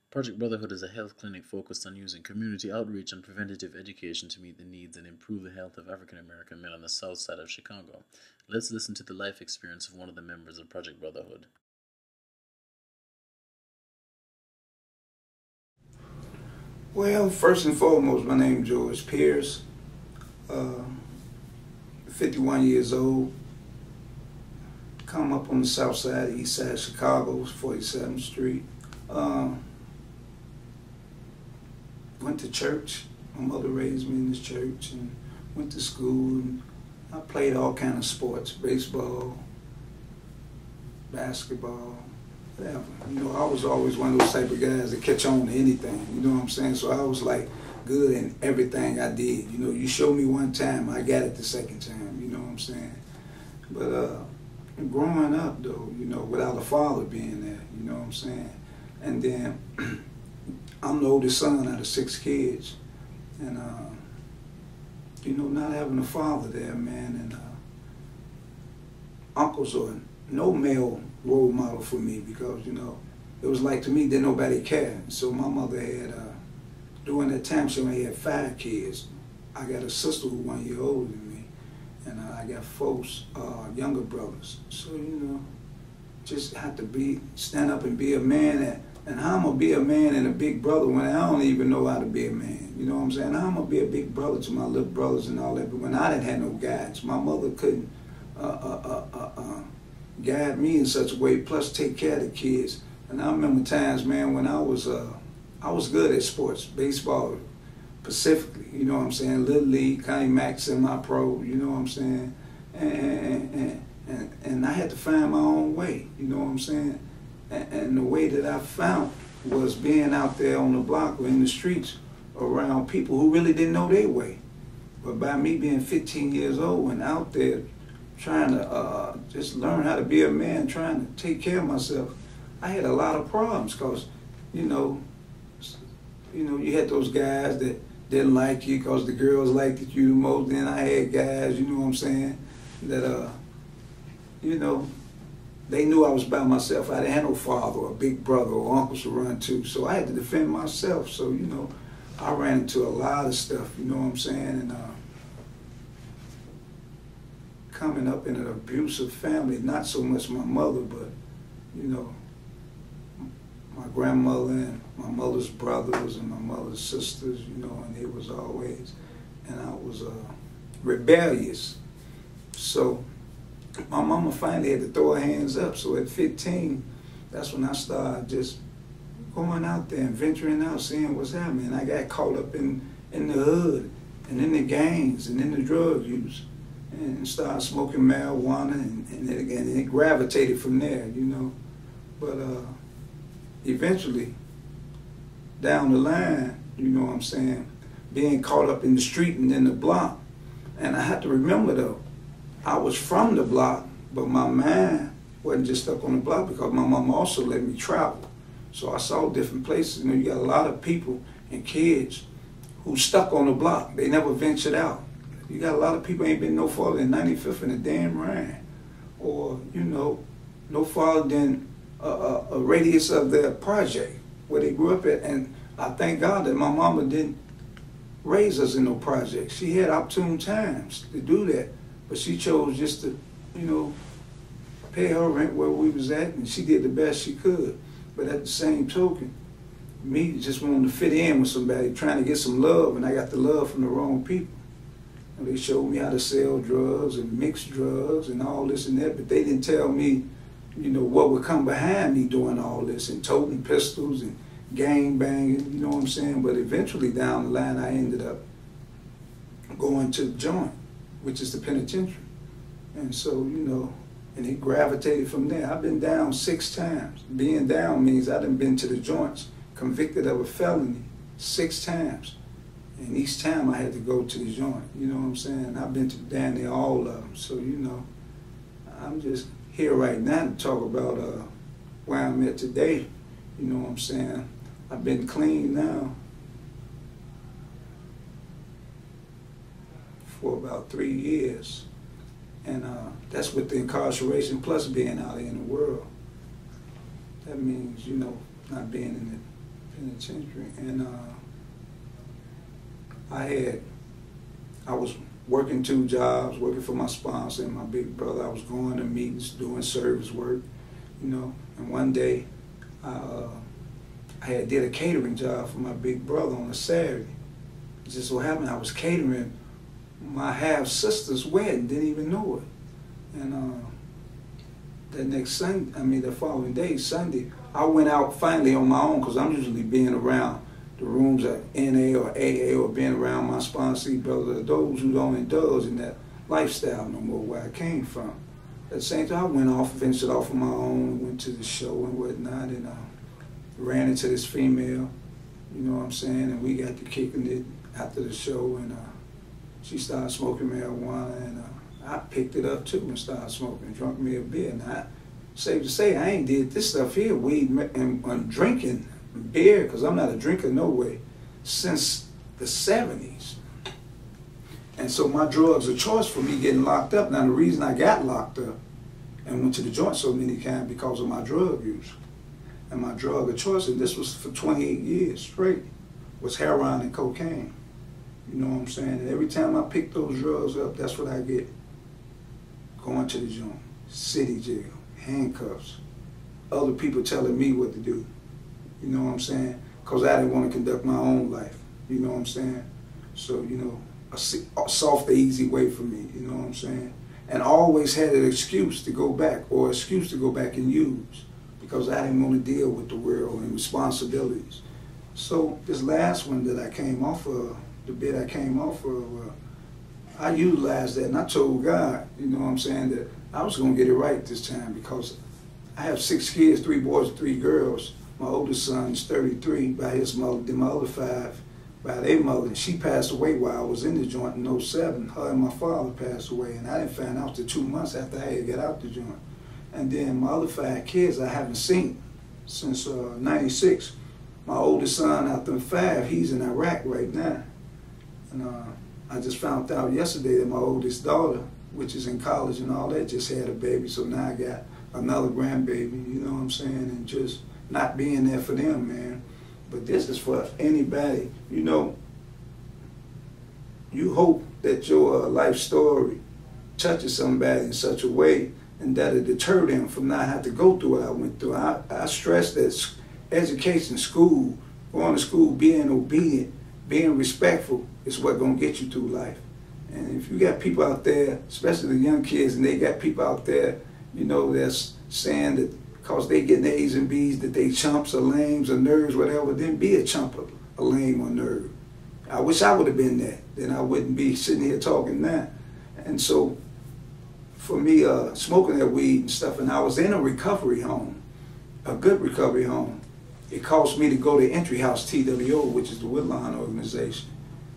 Project Brotherhood is a health clinic focused on using community outreach and preventative education to meet the needs and improve the health of African American men on the south side of Chicago. Let's listen to the life experience of one of the members of Project Brotherhood. Well, first and foremost, my name is George Pierce, 51 years old. Come up on the south side, east side of Chicago, 47th Street. Went to church. My mother raised me in this church, and went to school. And I played all kind of sports: baseball, basketball, whatever. You know, I was always one of those type of guys that catch on to anything. You know what I'm saying? So I was like good in everything I did. You know, you show me one time, I got it the second time. You know what I'm saying? But growing up though, you know, without a father being there, you know what I'm saying? And then I'm the oldest son out of 6 kids, and you know, not having a father there, man, and uncles are no male role model for me, because, you know, it was like, to me, didn't nobody care. So my mother had, during that time, she only had 5 kids. I got a sister who 1 year older than me, and I got folks, younger brothers. So, you know, just have to stand up and be a man. And how I'm going to be a man and a big brother when I don't even know how to be a man? You know what I'm saying? How I'm going to be a big brother to my little brothers and all that, but when I didn't have no guidance, my mother couldn't guide me in such a way, plus take care of the kids. And I remember times, man, when I was good at sports, baseball specifically, you know what I'm saying? Little League, County Max, semi-pro, you know what I'm saying? And I had to find my own way, you know what I'm saying? And the way that I found was being out there on the block or in the streets around people who really didn't know their way. But by me being 15 years old and out there trying to just learn how to be a man, trying to take care of myself, I had a lot of problems, because, you know, you had those guys that didn't like you because the girls liked you the most. Then I had guys, you know what I'm saying, that, you know, they knew I was by myself. I didn't have no father or big brother or uncles to run to, so I had to defend myself. So, you know, I ran into a lot of stuff, you know what I'm saying, and coming up in an abusive family, not so much my mother, but, you know, my grandmother and my mother's brothers and my mother's sisters, you know, and it was always, and I was rebellious. So my mama finally had to throw her hands up. So at 15, that's when I started just going out there and venturing out, seeing what's happening. I got caught up in the hood and in the gangs and in the drug use, and started smoking marijuana, and it gravitated from there, you know. But eventually, down the line, you know what I'm saying, being caught up in the street and in the block. And I had to remember though, I was from the block, but my mind wasn't just stuck on the block, because my mom also let me travel. So I saw different places. You know, you got a lot of people and kids who stuck on the block. They never ventured out. You got a lot of people ain't been no farther than 95th and the damn Rhine, or, you know, no farther than a radius of their project where they grew up at. And I thank God that my mama didn't raise us in no project. She had opportune times to do that, but she chose just to, you know, pay her rent where we was at, and she did the best she could. But at the same token, me just wanting to fit in with somebody, trying to get some love, and I got the love from the wrong people. And they showed me how to sell drugs and mix drugs and all this and that, but they didn't tell me, you know, what would come behind me doing all this, and toting pistols and gang banging, you know what I'm saying? But eventually down the line, I ended up going to the joint, which is the penitentiary. And so, you know, and it gravitated from there. I've been down 6 times. Being down means I done been to the joints, convicted of a felony 6 times. And each time I had to go to the joint, you know what I'm saying? I've been to down there all of them. So, you know, I'm just here right now to talk about where I'm at today. You know what I'm saying? I've been clean now for about 3 years. And that's with the incarceration plus being out in the world. That means, you know, not being in the penitentiary, and I was working 2 jobs, working for my sponsor and my big brother. I was going to meetings, doing service work, you know. And one day, I did a catering job for my big brother on a Saturday. It just so happened I was catering my half-sister's wedding, didn't even know it. And that next Sunday, the following day, Sunday, I went out finally on my own, because I'm usually being around the rooms at NA or AA, or being around my sponsee brother, those who don't indulge in that lifestyle no more, where I came from. At the same time, I went off, ventured off on my own, went to the show and whatnot, and ran into this female, you know what I'm saying, and we got to kicking it after the show, and she started smoking marijuana, and I picked it up too and started smoking, drunk me a beer. And safe to say, I ain't did this stuff here, weed and drinking beer, because I'm not a drinker no way, since the 70s. And so my drugs of choice for me getting locked up. Now the reason I got locked up and went to the joint so many times because of my drug use. And my drug of choice, and this was for 28 years straight, was heroin and cocaine. You know what I'm saying? And every time I pick those drugs up, that's what I get. Going to the joint, city jail, handcuffs, other people telling me what to do. You know what I'm saying? Because I didn't want to conduct my own life. You know what I'm saying? So, you know, a soft, easy way for me. You know what I'm saying? And I always had an excuse to go back, or excuse to go back and use, because I didn't want to deal with the world and responsibilities. So this last one that I came off of, the bit I came off of, I utilized that, and I told God, you know what I'm saying, that I was going to get it right this time, because I have 6 kids, 3 boys and 3 girls. My oldest son is 33 by his mother, then my other 5 by their mother. And she passed away while I was in the joint in 07. Her and my father passed away, and I didn't find out till 2 months after I had got out the joint. And then my other 5 kids I haven't seen since 96. My oldest son out of 5, he's in Iraq right now. And I just found out yesterday that my oldest daughter, which is in college and all that, just had a baby. So now I got another grandbaby, you know what I'm saying? And just not being there for them, man. But this is for anybody. You know, you hope that your life story touches somebody in such a way, and that it deter them from not having to go through what I went through. I stress that education, school, going to school, being obedient, being respectful is what's going to get you through life. And if you got people out there, especially the young kids, and they got people out there, you know, that's saying that because they getting A's and B's that they chumps or lames or nerds, whatever, then be a chump or a lame or nerd. I wish I would have been that. Then I wouldn't be sitting here talking now. And so for me, smoking that weed and stuff, and I was in a recovery home, a good recovery home. It cost me to go to Entry House TWO, which is the Woodlawn organization.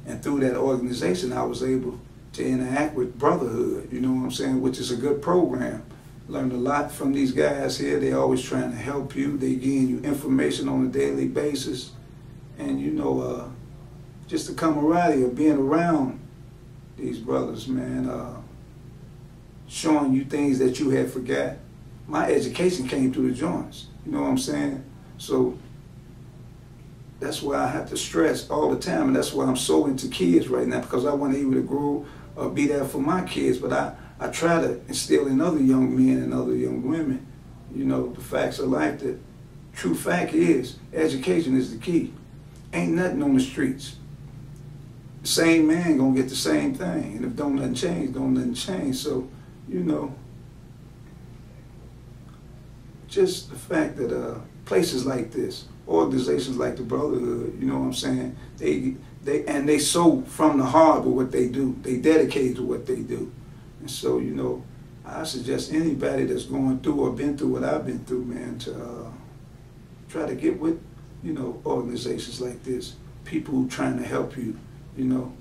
And through that organization, I was able to interact with Brotherhood, you know what I'm saying, which is a good program. Learned a lot from these guys here. They're always trying to help you. They giving you information on a daily basis. And, you know, just the camaraderie of being around these brothers, man, showing you things that you had forgot. My education came through the joints, you know what I'm saying? So that's why I have to stress all the time, and that's why I'm so into kids right now, because I want to be able to grow or be there for my kids. But I try to instill in other young men and other young women, you know, the facts of life. That true fact is education is the key. Ain't nothing on the streets. The same man gonna get the same thing, and if don't nothing change, don't nothing change. So, you know, just the fact that places like this, organizations like the Brotherhood, you know what I'm saying, they so from the heart with what they do. They dedicated to what they do. And so, you know, I suggest anybody that's going through or been through what I've been through, man, to try to get with, you know, organizations like this, people who trying to help you, you know,